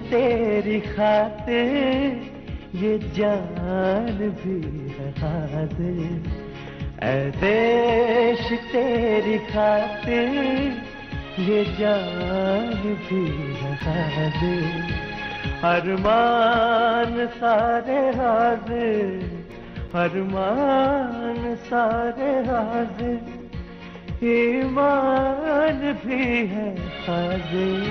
तेरी खातिर ये जान भी है हाजिर, ऐ देश तेरी खातिर ये जान भी है हाजिर। अरमान सारे हाजिर, अरमान सारे हाजिर, ईमान भी है हाजिर,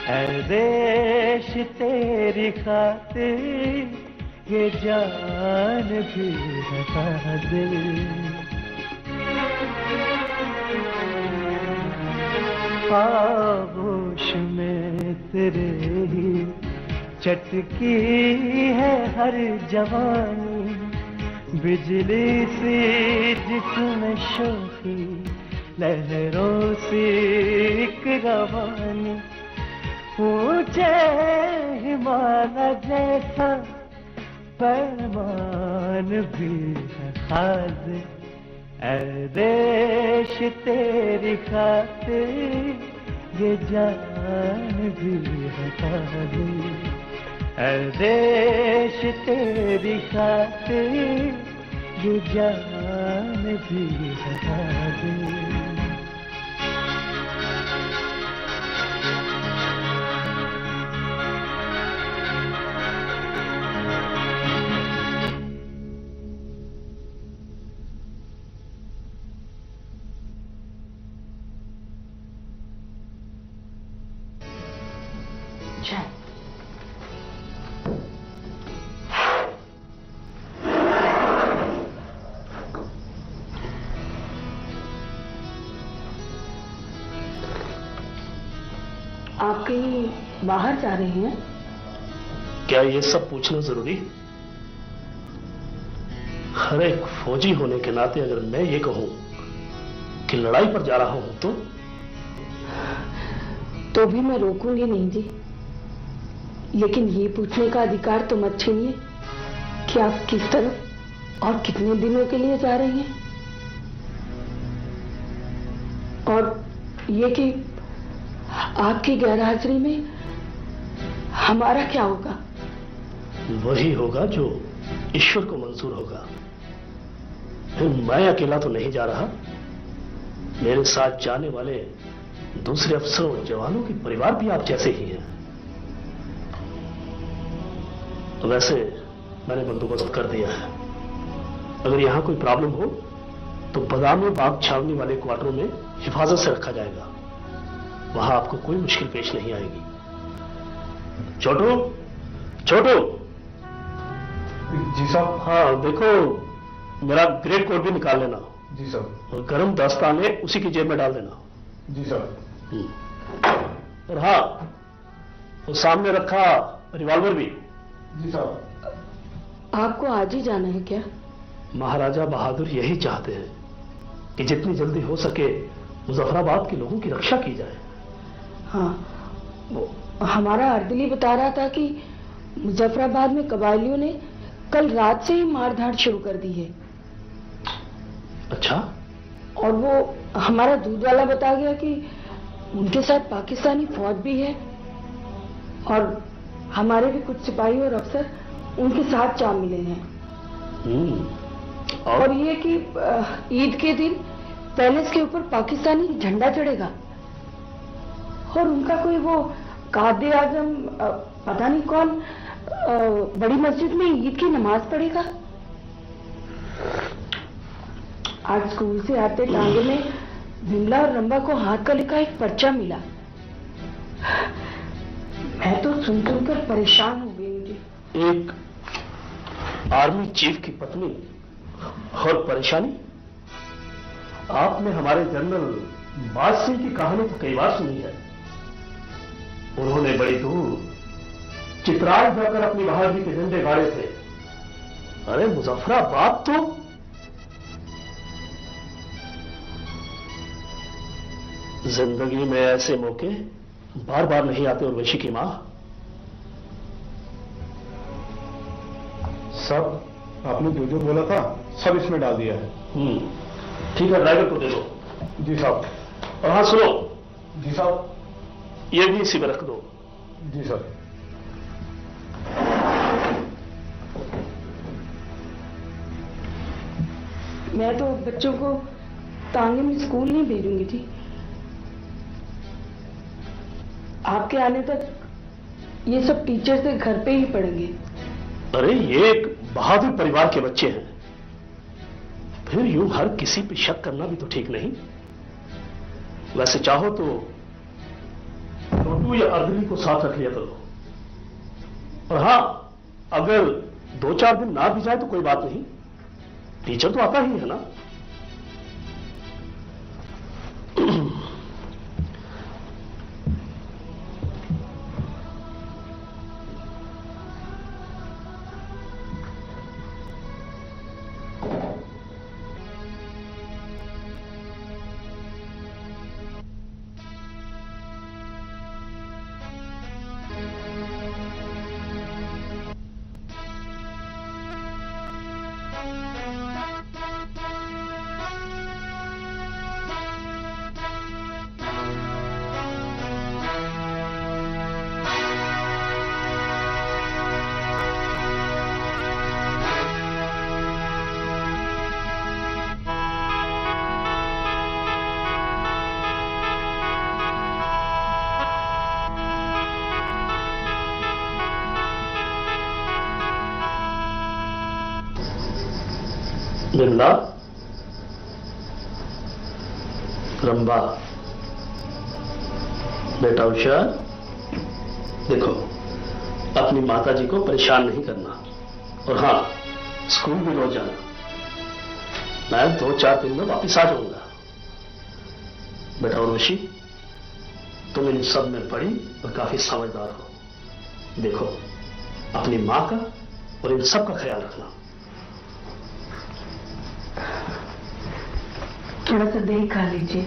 ऐ देश तेरी खातिर ये जान भी है हाजिर। आगोश में तेरे ही चटकी है हर जवानी, बिजली सी जिसमें शोखी, लहरों से एक रवानी, ऊंचे हिमालय जैसा पैमान भी है हाजिर, ऐ देश तेरी खातिर ये जान भी है हाजिर, ऐ देश तेरी खातिर ये जान भी है हाजिर। आप कहीं बाहर जा रहे हैं? क्या ये सब पूछना जरूरी? हर एक फौजी होने के नाते अगर मैं ये कहूं कि लड़ाई पर जा रहा हूं तो भी मैं रोकूंगी नहीं जी, लेकिन ये पूछने का अधिकार तो मत छीनिए कि आप किस तरफ और कितने दिनों के लिए जा रही हैं, और ये कि आपकी गैरहाजिरी में हमारा क्या होगा? वही होगा जो ईश्वर को मंजूर होगा। मैं अकेला तो नहीं जा रहा, मेरे साथ जाने वाले दूसरे अफसरों और जवानों के परिवार भी आप जैसे ही हैं। तो वैसे मैंने बंदोबस्त कर दिया है, अगर यहां कोई प्रॉब्लम हो तो बदामी बाग छावनी वाले क्वार्टरों में हिफाजत से रखा जाएगा, वहां आपको कोई मुश्किल पेश नहीं आएगी। छोटू, छोटू। जी साहब। हाँ देखो, मेरा ग्रेड कोट भी निकाल लेना। जी साहब। और गर्म दस्ताने उसी की जेब में डाल देना। जी साहब। और हाँ, वो सामने रखा रिवॉल्वर भी। जी साहब। आपको आज ही जाना है क्या? महाराजा बहादुर यही चाहते हैं कि जितनी जल्दी हो सके मुजफ्फराबाद के लोगों की रक्षा की जाए। हाँ, वो हमारा अर्दली बता रहा था कि मुजफ्फराबाद में कबायलियों ने कल रात से ही मारधाड़ शुरू कर दी है। अच्छा। और वो हमारा दूध वाला बता गया कि उनके साथ पाकिस्तानी फौज भी है, और हमारे भी कुछ सिपाही और अफसर उनके साथ जा मिले हैं। और ये कि ईद के दिन पैलेस के ऊपर पाकिस्तानी झंडा चढ़ेगा, और उनका कोई वो कादे आजम पता नहीं कौन बड़ी मस्जिद में ईद की नमाज पढ़ेगा। आज स्कूल से आते टांगे में विमला और रंबा को हाथ का लिखा एक पर्चा मिला। मैं तो सुन कर परेशान हो गई जी। एक आर्मी चीफ की पत्नी और परेशानी? आपने हमारे जनरल बाज सिंह की कहानी तो कई बार सुनी है। उन्होंने बड़ी दूर चित्राल जाकर अपनी बहादुरी के झंडे गाड़े थे। अरे मुजफ्फराबाद तो जिंदगी में ऐसे मौके बार बार नहीं आते। और वैशी की मां, सब आपने जो जो बोला था सब इसमें डाल दिया है। ठीक है, ड्राइवर को दे दो। जी साहब। और हाँ सुनो। जी साहब। ये भी इसी में रख दो। जी सर। मैं तो बच्चों को तांगे में स्कूल नहीं भेजूंगी थी। आपके आने तक ये सब टीचर से घर पे ही पढ़ेंगे। अरे ये एक बहादुर परिवार के बच्चे हैं, फिर यूं हर किसी पे शक करना भी तो ठीक नहीं। वैसे चाहो तो छोटू या अर्दली को साथ रख लिया करो, और हां, अगर 2-4 दिन ना भी जाए तो कोई बात नहीं, टीचर तो आता ही है ना। बिमला, रंबा, बेटा उषा, देखो अपनी माताजी को परेशान नहीं करना, और हाँ, स्कूल भी रोज जाना। मैं 2-4 दिन में वापस आ जाऊंगा। बेटा उर्वशी, तुम इन सब में पढ़ी और काफी समझदार हो। देखो अपनी मां का और इन सब का ख्याल रखना। थोड़ा सा दही खा लीजिए।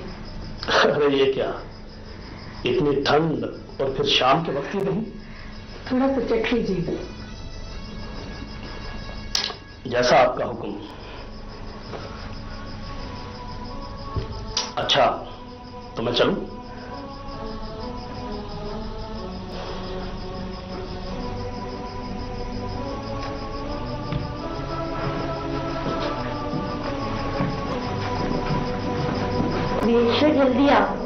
अरे ये क्या, इतनी ठंड और फिर शाम के वक्त ही दही? थोड़ा सा चख लीजिए। जैसा आपका हुक्म। अच्छा, तो मैं चलूं? बेशक जल्दी आओ।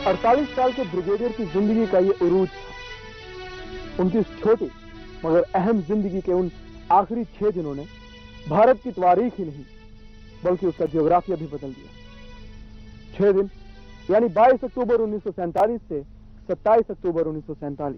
अड़तालीस साल के ब्रिगेडियर की जिंदगी का ये उरूज था। उनकी इस छोटी मगर अहम जिंदगी के उन आखिरी 6 दिनों ने भारत की तारीख ही नहीं बल्कि उसका ज्योग्राफिया भी बदल दिया। 6 दिन यानी 22 अक्टूबर 1947 से 27 अक्टूबर 1947।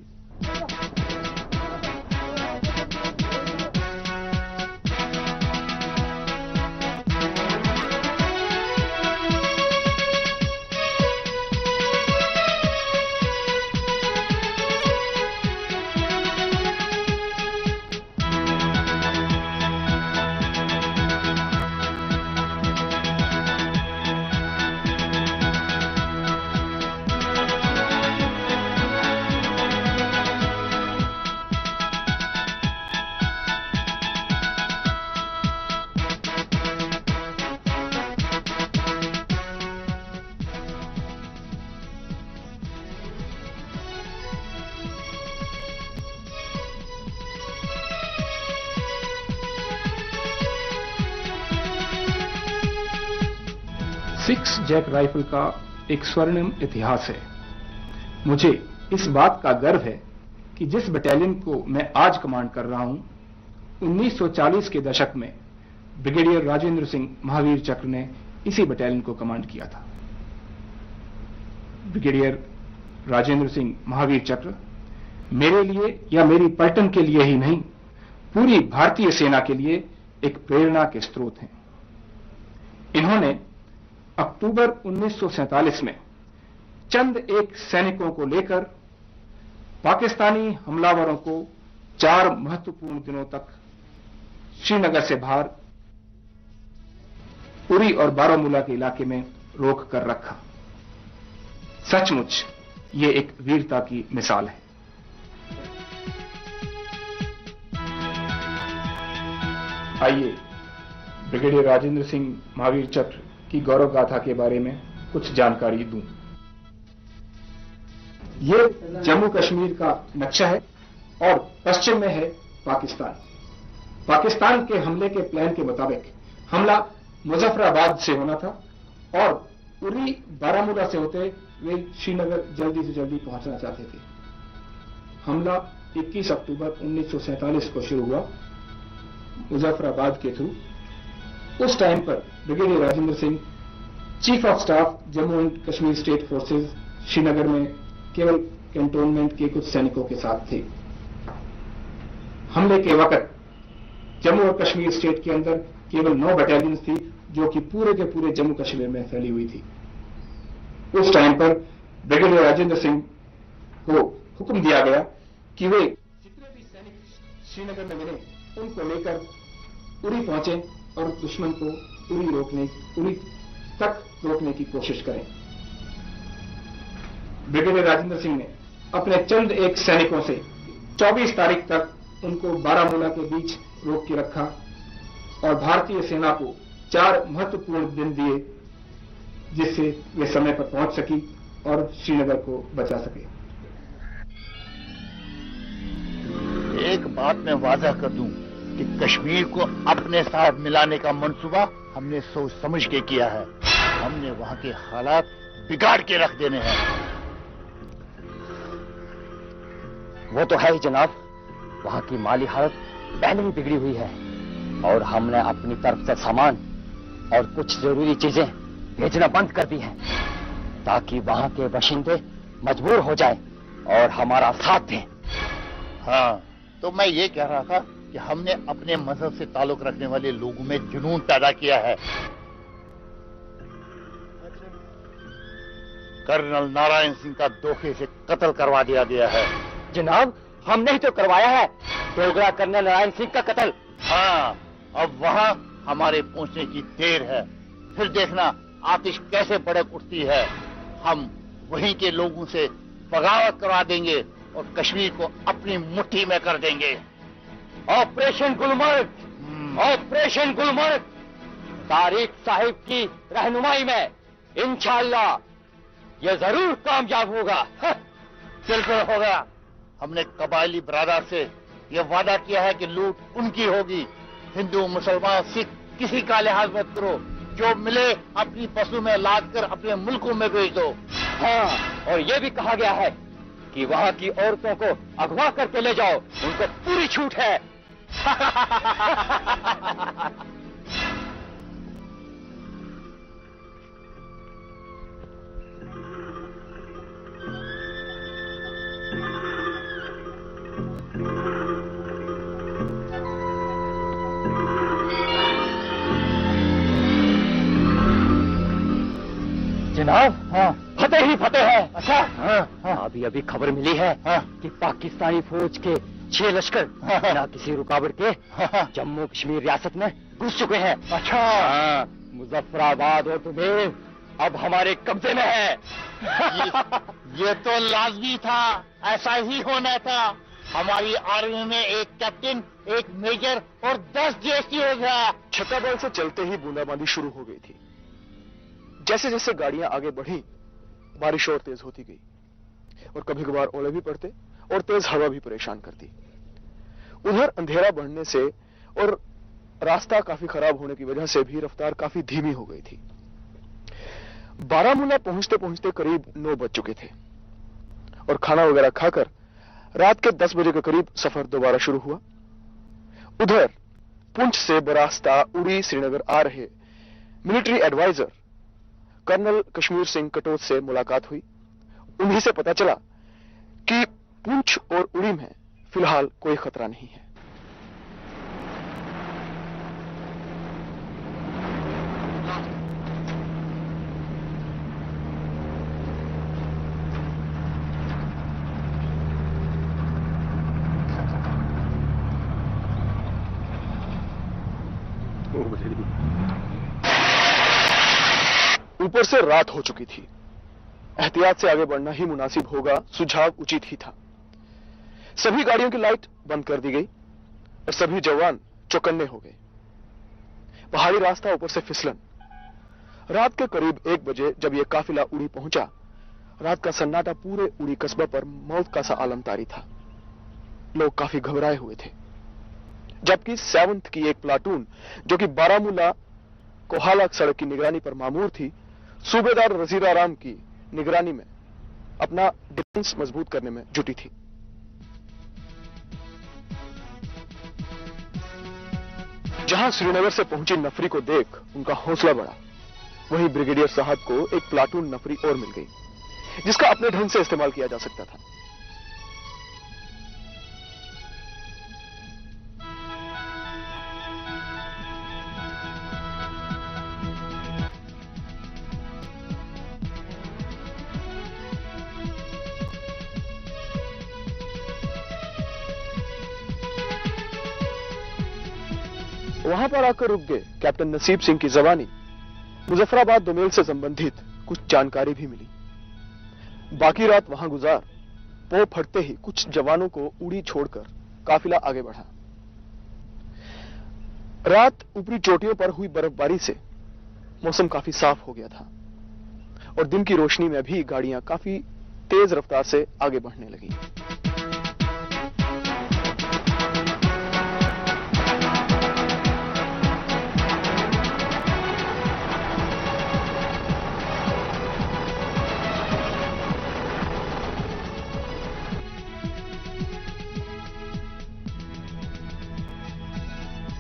सिक्स जैक राइफल का एक स्वर्णिम इतिहास है। मुझे इस बात का गर्व है कि जिस बटालियन को मैं आज कमांड कर रहा हूं, 1940 के दशक में ब्रिगेडियर राजेंद्र सिंह महावीर चक्र ने इसी बटालियन को कमांड किया था। ब्रिगेडियर राजेंद्र सिंह महावीर चक्र मेरे लिए या मेरी पलटन के लिए ही नहीं, पूरी भारतीय सेना के लिए एक प्रेरणा के स्रोत हैं। इन्होंने अक्टूबर 1947 में चंद एक सैनिकों को लेकर पाकिस्तानी हमलावरों को 4 महत्वपूर्ण दिनों तक श्रीनगर से बाहर उरी और बारामूला के इलाके में रोक कर रखा। सचमुच ये एक वीरता की मिसाल है। आइए ब्रिगेडियर राजेंद्र सिंह महावीर चक्र की गौरव गाथा के बारे में कुछ जानकारी दूं। ये जम्मू कश्मीर का नक्शा है और पश्चिम में है पाकिस्तान। पाकिस्तान के हमले के प्लान के मुताबिक हमला मुजफ्फराबाद से होना था और उरी बारामूला से होते वे श्रीनगर जल्दी से जल्दी पहुंचना चाहते थे। हमला 21 अक्टूबर 1947 को शुरू हुआ मुजफ्फराबाद के थ्रू। उस टाइम पर brigadier Rajendra Singh chief of staff Jammu and Kashmir state forces Srinagar में केवल कैंटोनमेंट के कुछ सैनिकों के साथ थे। हमले के वक्त जम्मू और कश्मीर स्टेट के अंदर केवल 9 बटालियन थी जो कि पूरे के पूरे जम्मू कश्मीर में फैली हुई थी। उस टाइम पर ब्रिगेडियर राजेंद्र सिंह को हुक्म दिया गया कि वे जितने भी सैनिक श्रीनगर में मिले उनको लेकर उरी पहुंचे और दुश्मन को उरी तक रोकने की कोशिश करें। ब्रिगेडियर राजेंद्र सिंह ने अपने चंद एक सैनिकों से 24 तारीख तक उनको बारामूला के बीच रोक के रखा और भारतीय सेना को 4 महत्वपूर्ण दिन दिए जिससे वे समय पर पहुंच सकी और श्रीनगर को बचा सके। एक बात मैं वादा कर दूं कि कश्मीर को अपने साथ मिलाने का मंसूबा हमने सोच समझ के किया है। हमने वहां के हालात बिगाड़ के रख देने हैं। वो तो है ही जनाब, वहां की माली हालत पहले ही बिगड़ी हुई है और हमने अपनी तरफ से सामान और कुछ जरूरी चीजें भेजना बंद कर दी हैं ताकि वहां के बाशिंदे मजबूर हो जाएं और हमारा साथ दें। हाँ, तो मैं ये कह रहा था कि हमने अपने मजहब से ताल्लुक रखने वाले लोगों में जुनून पैदा किया है। कर्नल नारायण सिंह का धोखे से कत्ल करवा दिया गया है। जनाब, हमने ही तो करवाया है डोगरा कर्नल नारायण सिंह का कत्ल। हाँ, अब वहां हमारे पहुंचने की देर है। फिर देखना आतिश कैसे भड़क उठती है। हम वहीं के लोगों से बगावत करवा देंगे और कश्मीर को अपनी मुट्ठी में कर देंगे। ऑपरेशन गुलमर्ग, ऑपरेशन गुलमर्ग तारिक साहिब की रहनुमाई में इंशाअल्लाह यह जरूर कामयाब होगा। बिल्कुल होगा। हमने कबायली बरादर से यह वादा किया है कि लूट उनकी होगी। हिंदू मुसलमान सिख किसी का लिहाज मत करो, जो मिले अपनी पशु में लाद कर अपने मुल्कों में भेज दो। हाँ, और यह भी कहा गया है कि वहां की औरतों को अगवा करके ले जाओ, उनको पूरी छूट है। जनाब, हाँ, फतेह ही फतेह है। अच्छा, हाँ, अभी अभी खबर मिली है कि पाकिस्तानी फौज के 6 लश्कर बिना किसी रुकावट के जम्मू कश्मीर रियासत में घुस चुके हैं। अच्छा, मुजफ्फराबाद और तुम्हें अब हमारे कब्जे में है। ये तो लाजमी था, ऐसा ही होना था। हमारी आर्मी में एक कैप्टन, एक मेजर और 10 DST हो गया। छक्का से चलते ही बूंदाबांदी शुरू हो गई थी। जैसे जैसे गाड़ियां आगे बढ़ी बारिश और तेज होती गई और कभी कभार ओले भी पड़ते और तेज हवा भी परेशान करती। उधर अंधेरा बढ़ने से और रास्ता काफी खराब होने की वजह से भी रफ्तार काफी धीमी हो गई थी। बारामूला पहुंचते पहुंचते करीब 9 बज चुके थे और खाना वगैरह खाकर रात के 10 बजे के करीब सफर दोबारा शुरू हुआ। उधर पुंछ से बरास्ता उड़ी श्रीनगर आ रहे military adviser colonel Kashmir Singh Katoch से मुलाकात हुई। उन्हीं से पता चला कि पुंछ और उड़ी में फिलहाल कोई खतरा नहीं है। ऊपर से रात हो चुकी थी। एहतियात से आगे बढ़ना ही मुनासिब होगा, सुझाव उचित ही था। सभी गाड़ियों की लाइट बंद कर दी गई और सभी जवान चौकन्ने हो गए। पहाड़ी रास्ता, ऊपर से फिसलन। रात के करीब 1 बजे जब यह काफिला उड़ी पहुंचा, रात का सन्नाटा पूरे उड़ी कस्बा पर मौत का सा आलम तारी था। लोग काफी घबराए हुए थे, जबकि 7th की एक प्लाटून जो कि बारामूला कोहाला सड़क की निगरानी पर मामूर थी, सूबेदार रजीराराम की निगरानी में अपना डिफेंस मजबूत करने में जुटी थी। जहां श्रीनगर से पहुंची नफरी को देख उनका हौसला बढ़ा, वहीं ब्रिगेडियर साहब को एक प्लाटून नफरी और मिल गई, जिसका अपने ढंग से इस्तेमाल किया जा सकता था। वहां पर आकर रुक गए कैप्टन नसीब सिंह की जबानी मुजफ्फराबाद दोमेल से संबंधित कुछ जानकारी भी मिली। बाकी रात वहां गुजार, पौ फटते ही कुछ जवानों को उड़ी छोड़कर काफिला आगे बढ़ा। रात ऊपरी चोटियों पर हुई बर्फबारी से मौसम काफी साफ हो गया था और दिन की रोशनी में भी गाड़ियां काफी तेज रफ्तार से आगे बढ़ने लगी।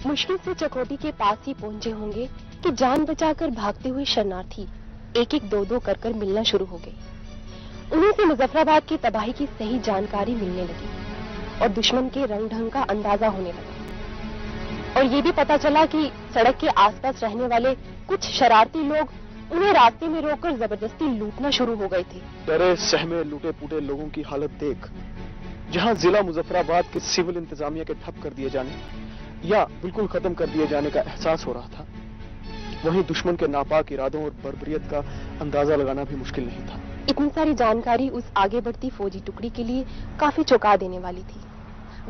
मुश्किल से चकोटी के पास ही पहुंचे होंगे कि जान बचाकर भागते हुए शरणार्थी एक एक दो कर मिलना शुरू हो गए। उन्हीं से मुजफ्फराबाद की तबाही की सही जानकारी मिलने लगी और दुश्मन के रंग ढंग का अंदाजा होने लगा। और ये भी पता चला कि सड़क के आसपास रहने वाले कुछ शरारती लोग उन्हें रास्ते में रोककर जबरदस्ती लूटना शुरू हो गए थे। डरे सहमे लूटे पुटे लोगों की हालत देख जहां जिला मुजफ्फराबाद के सिविल इंतजामिया के ठप कर दिए जाने या बिल्कुल खत्म कर दिए जाने का एहसास हो रहा था, वहीं दुश्मन के नापाक इरादों और बर्बरियत का अंदाजा लगाना भी मुश्किल नहीं था। इतनी सारी जानकारी उस आगे बढ़ती फौजी टुकड़ी के लिए काफी चौंका देने वाली थी।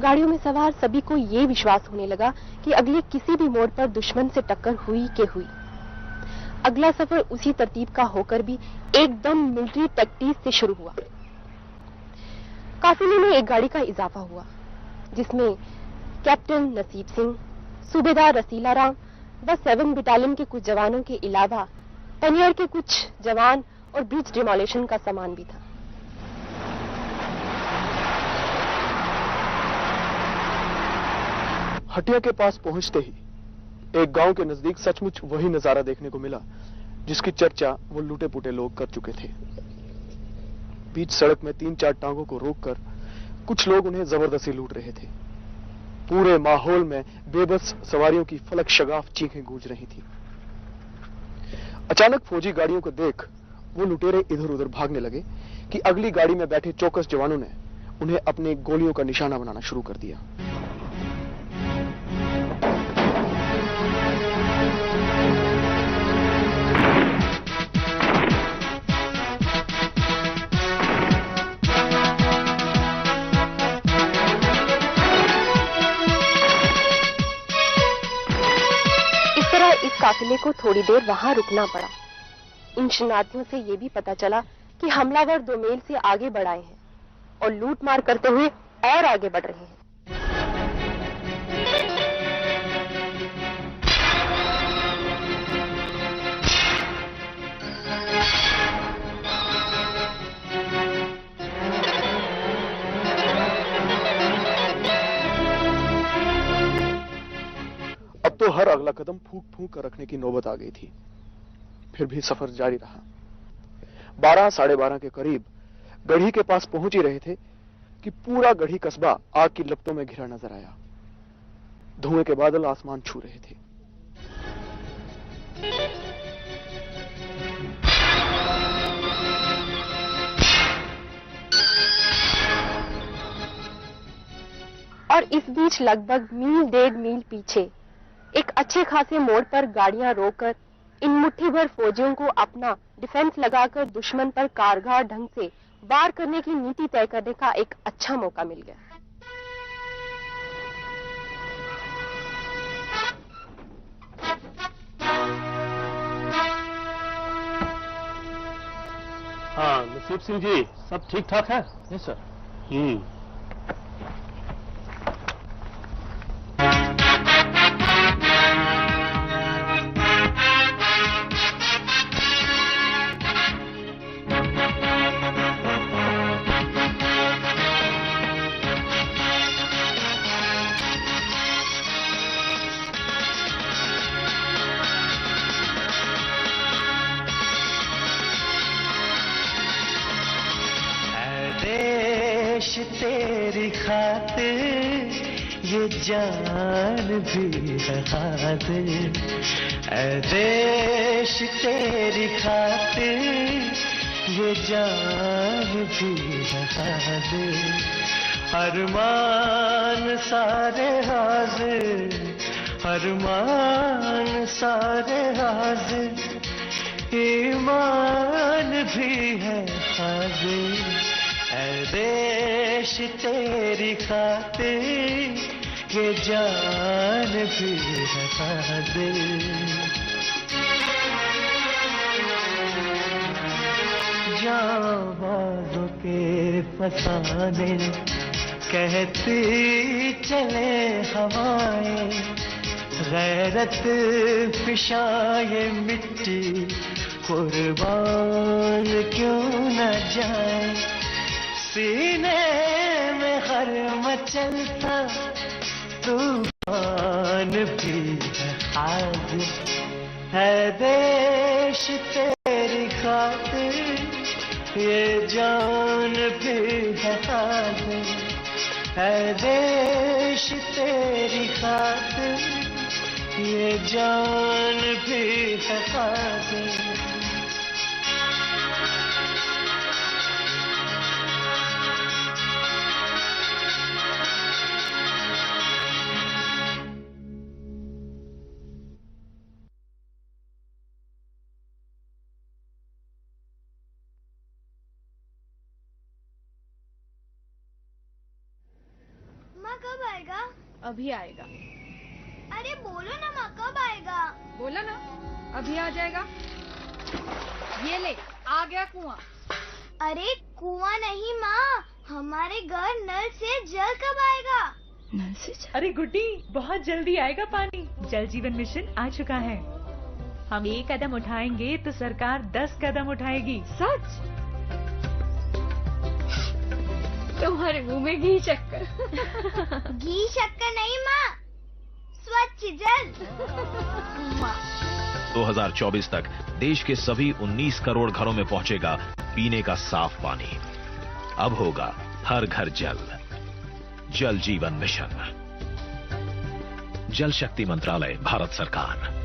गाड़ियों में सवार सभी को ये विश्वास होने लगा कि अगले किसी भी मोड़ पर दुश्मन से टक्कर हुई के हुई। अगला सफर उसी तरतीब का होकर भी एकदम मिलिट्री प्रैक्टिस से शुरू हुआ। काफिले में एक गाड़ी का इजाफा हुआ, जिसमें कैप्टन नसीब सिंह, सूबेदार रसीला राम व 7 बटालियन के कुछ जवानों के अलावा पनियर के कुछ जवान और ब्रिज डिमोलिशन का सामान भी था। हटिया के पास पहुंचते ही एक गांव के नजदीक सचमुच वही नजारा देखने को मिला जिसकी चर्चा वो लूटे पुटे लोग कर चुके थे। बीच सड़क में 3-4 टांगों को रोककर कुछ लोग उन्हें जबरदस्ती लूट रहे थे। पूरे माहौल में बेबस सवारियों की फलक शगाफ चीखें गूंज रही थी। अचानक फौजी गाड़ियों को देख वो लुटेरे इधर उधर भागने लगे कि अगली गाड़ी में बैठे चौकस जवानों ने उन्हें अपनी गोलियों का निशाना बनाना शुरू कर दिया। इस काफिले को थोड़ी देर वहां रुकना पड़ा। इन शरणार्थियों से यह भी पता चला कि हमलावर दोमेल से आगे बढ़ आए हैं और लूट मार करते हुए और आगे बढ़ रहे हैं। हर अगला कदम फूंक फूंक कर रखने की नौबत आ गई थी। फिर भी सफर जारी रहा। 12 साढ़े 12 के करीब गढ़ी के पास पहुंच ही रहे थे कि पूरा गढ़ी कस्बा आग की लपटों में घिरा नजर आया। धुएं के बादल आसमान छू रहे थे। और इस बीच लगभग मील 1.5 मील पीछे एक अच्छे खासे मोड़ पर गाड़ियां रोककर इन मुट्ठी भर फौजियों को अपना डिफेंस लगाकर दुश्मन पर कारगर ढंग से वार करने की नीति तय करने का एक अच्छा मौका मिल गया। हाँ नसीब सिंह जी, सब ठीक ठाक है? Yes sir. देश तेरी खातिर ये जान भी है हाजिर, ऐ देश तेरी खातिर ये जान भी है हाजिर, अरमान सारे हाजिर, अरमान सारे हाजिर, ईमान भी है हाजिर, ऐ देश तेरी खातिर ये जान भी है हाजिर। जाबाजों के फसाने कहती चले हवाएं, गैरत फिशाए मिट्टी कुर्बान क्यों न जाए, सीने में हर मचलता तूफान भी है हाजिर, है देश तेरी खातिर ये जान भी है हाजिर, है देश तेरी खातिर ये जान भी है हाजिर। कब आएगा? अभी आएगा। अरे बोलो ना माँ, कब आएगा? बोला ना, अभी आ जाएगा। ये ले, आ गया कुआं। अरे कुआं नहीं माँ, हमारे घर नल से जल कब आएगा? नल से जल? अरे गुड्डी, बहुत जल्दी आएगा पानी। जल जीवन मिशन आ चुका है। हम 1 कदम उठाएंगे तो सरकार 10 कदम उठाएगी। सच? तुम्हारे मुंह में घी शक्कर। घी शक्कर नहीं माँ, स्वच्छ जल। 2024 तक देश के सभी 19 करोड़ घरों में पहुंचेगा पीने का साफ पानी। अब होगा हर घर जल। जल जीवन मिशन, जल शक्ति मंत्रालय, भारत सरकार।